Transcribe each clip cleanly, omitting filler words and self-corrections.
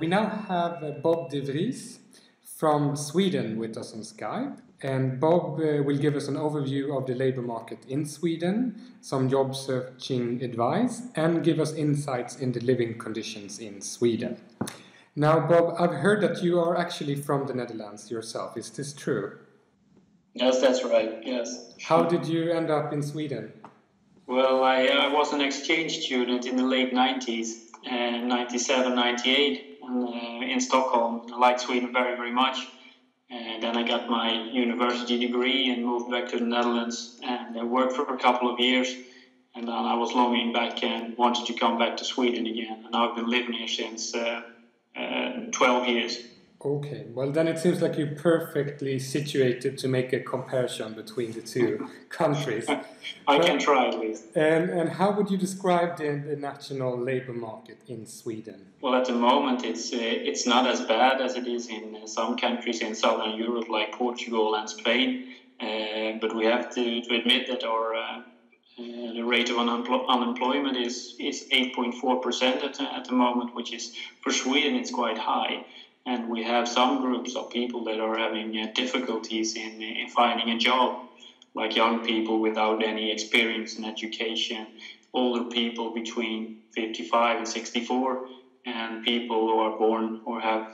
We now have Bob de Vries from Sweden with us on Skype. And Bob will give us an overview of the labour market in Sweden, some job searching advice, and give us insights in the living conditions in Sweden. Now, Bob, I've heard that you are actually from the Netherlands yourself. Is this true? Yes, that's right, yes. How did you end up in Sweden? Well, I was an exchange student in the late 90s, 97, 98, in Stockholm. I liked Sweden very, very much. And then I got my university degree and moved back to the Netherlands and worked for a couple of years. And then I was longing back and wanted to come back to Sweden again. And I've been living here since 12 years. Okay, well then it seems like you're perfectly situated to make a comparison between the two countries. I can try at least. And how would you describe the national labour market in Sweden? Well, at the moment it's not as bad as it is in some countries in Southern Europe like Portugal and Spain. But we have to admit that our the rate of unemployment is 8.4% at the moment, which is, for Sweden, it's quite high. And we have some groups of people that are having difficulties in finding a job, like young people without any experience in education, older people between 55 and 64, and people who are born or have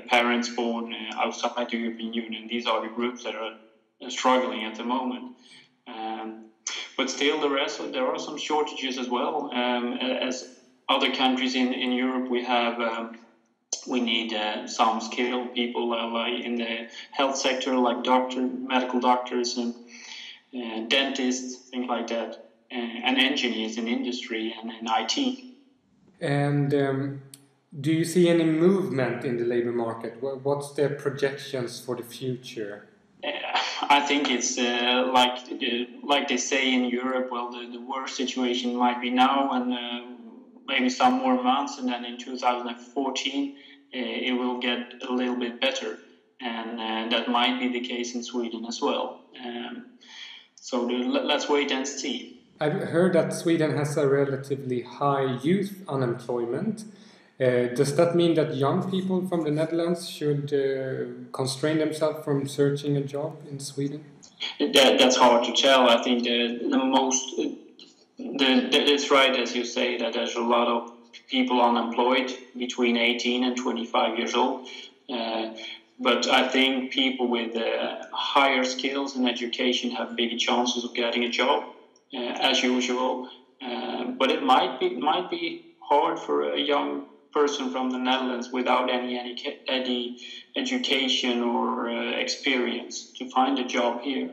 parents born outside the European Union. These are the groups that are struggling at the moment. But still, there are some shortages as well. As other countries in Europe, we need some skilled people in the health sector, like medical doctors and dentists, things like that, and engineers in industry and in IT. And do you see any movement in the labour market? What's their projections for the future? I think it's like they say in Europe. Well, the worst situation might be now, and maybe some more months, and then in 2014 it will get a little bit better, and that might be the case in Sweden as well. So let's wait and see. I've heard that Sweden has a relatively high youth unemployment. Does that mean that young people from the Netherlands should constrain themselves from searching a job in Sweden? That's hard to tell. I think it's right, as you say, that there's a lot of people unemployed between 18 and 25 years old. But I think people with higher skills and education have bigger chances of getting a job, as usual. But it might be hard for a young person from the Netherlands without any education or experience to find a job here.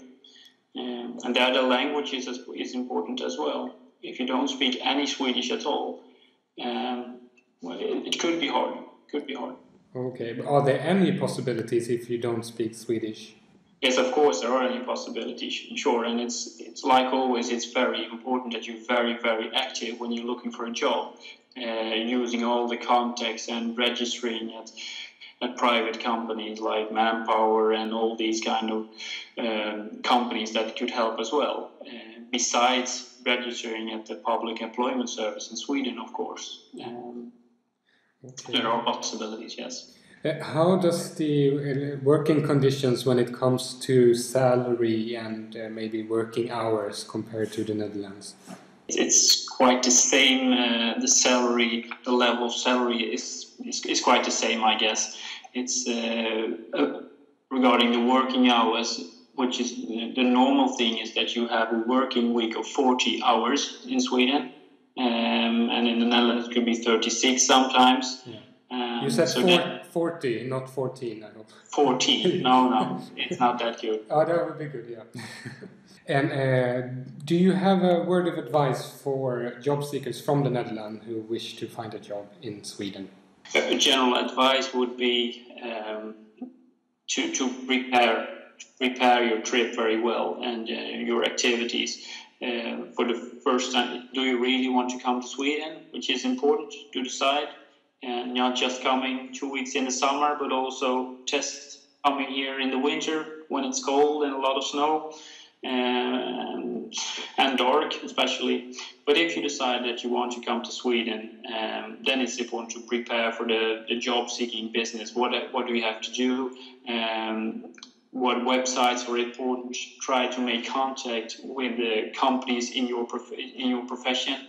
And the other language is important as well. If you don't speak any Swedish at all, it could be hard. Okay, but are there any possibilities if you don't speak Swedish? Yes, of course there are any possibilities, sure. And it's like always, it's very important that you're very, very active when you're looking for a job, using all the contacts and registering at private companies like Manpower and all these kind of companies that could help as well. Besides registering at the public employment service in Sweden, of course. Okay. There are possibilities, yes. How does the working conditions when it comes to salary and maybe working hours compared to the Netherlands? It's quite the same. The level of salary is quite the same, I guess. It's regarding the working hours, which is the normal thing is that you have a working week of 40 hours in Sweden, and in the Netherlands it could be 36 sometimes. Yeah. You said 40, not 14, I hope. 14, no, it's not that good. Oh, that would be good, yeah. And do you have a word of advice for job seekers from the Netherlands who wish to find a job in Sweden? General advice would be to prepare your trip very well and your activities. For the first time, do you really want to come to Sweden, which is important to decide, and not just coming 2 weeks in the summer, but also test coming here in the winter when it's cold and a lot of snow. and dark especially. But if you decide that you want to come to Sweden, then it's important to prepare for the job-seeking business. What do you have to do? What websites are important? Try to make contact with the companies in your profession.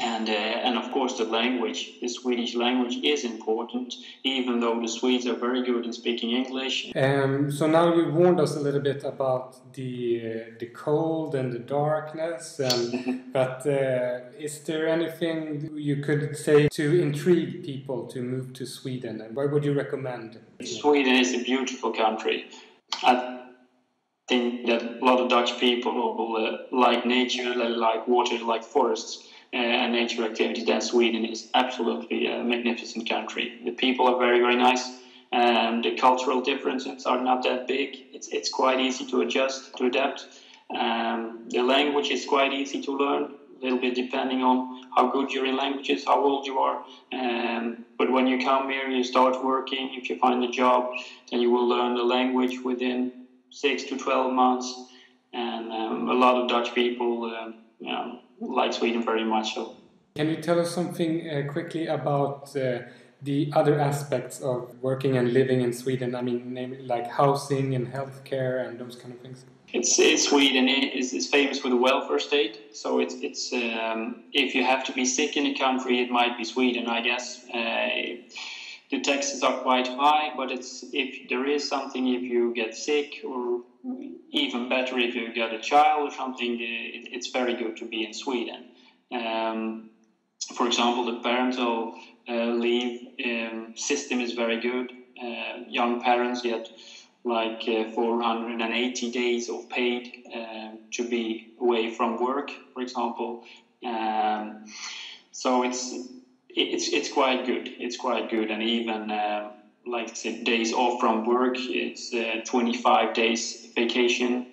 And of course the language, the Swedish language is important, even though the Swedes are very good in speaking English. So now you warned us a little bit about the cold and the darkness, but is there anything you could say to intrigue people to move to Sweden, and what would you recommend? Sweden is a beautiful country. I think that a lot of Dutch people like nature, like water, like forests. And nature activities, then Sweden is absolutely a magnificent country. The people are very, very nice. The cultural differences are not that big. It's quite easy to adjust, to adapt. The language is quite easy to learn, a little bit depending on how good you're in languages, how old you are. But when you come here, you start working. If you find a job, then you will learn the language within 6 to 12 months. And a lot of Dutch people like Sweden very much. So, can you tell us something quickly about the other aspects of working and living in Sweden? I mean, like housing and healthcare and those kind of things. Sweden is famous for the welfare state. So it's if you have to be sick in a country, it might be Sweden, I guess. The taxes are quite high, but if there is something, if you get sick, or even better if you get a child or something, it's very good to be in Sweden. For example, the parental leave system is very good. Young parents get like 480 days of paid to be away from work, for example. So it's quite good. It's quite good, and even like I said, days off from work. It's 25 days vacation,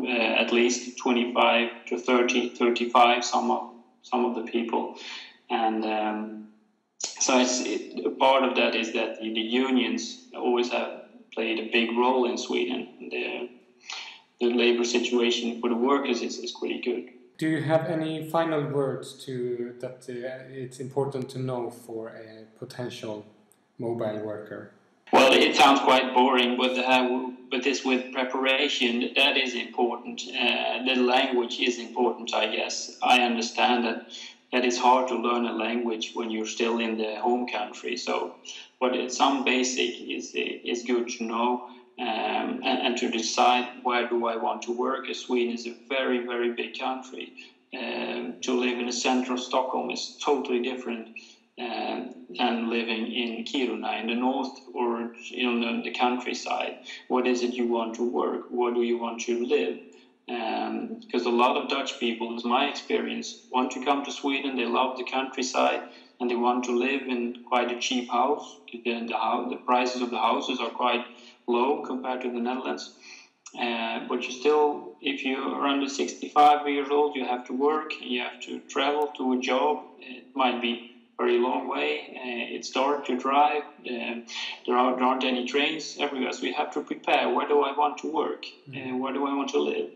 at least 25 to 30, 35. Some of the people, and so a part of that is that the unions always have played a big role in Sweden. The labor situation for the workers is pretty good. Do you have any final words that it's important to know for a potential mobile worker? Well, it sounds quite boring, but this with preparation, that is important. The language is important, I guess. I understand that it's hard to learn a language when you're still in the home country. So, but some basic is good to know. And to decide where do I want to work. Sweden is a very, very big country. To live in the center of Stockholm is totally different than living in Kiruna in the north or in the countryside. What is it you want to work? Where do you want to live? Because a lot of Dutch people, is my experience, want to come to Sweden. They love the countryside and they want to live in quite a cheap house. The prices of the houses are quite low compared to the Netherlands. But you still, if you are under 65 years old, you have to work, you have to travel to a job. It might be a very long way. It's dark to drive. There aren't any trains everywhere, so you have to prepare. Where do I want to work? Where do I want to live?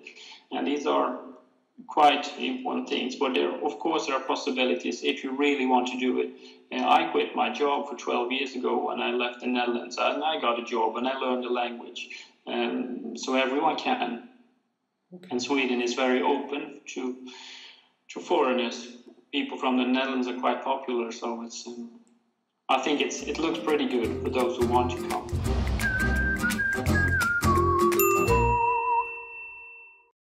And these are quite important things. But of course, there are possibilities if you really want to do it. I quit my job for 12 years ago when I left the Netherlands, and I got a job and I learned the language. So everyone can. Okay. And Sweden is very open to foreigners. People from the Netherlands are quite popular, so I think it looks pretty good for those who want to come.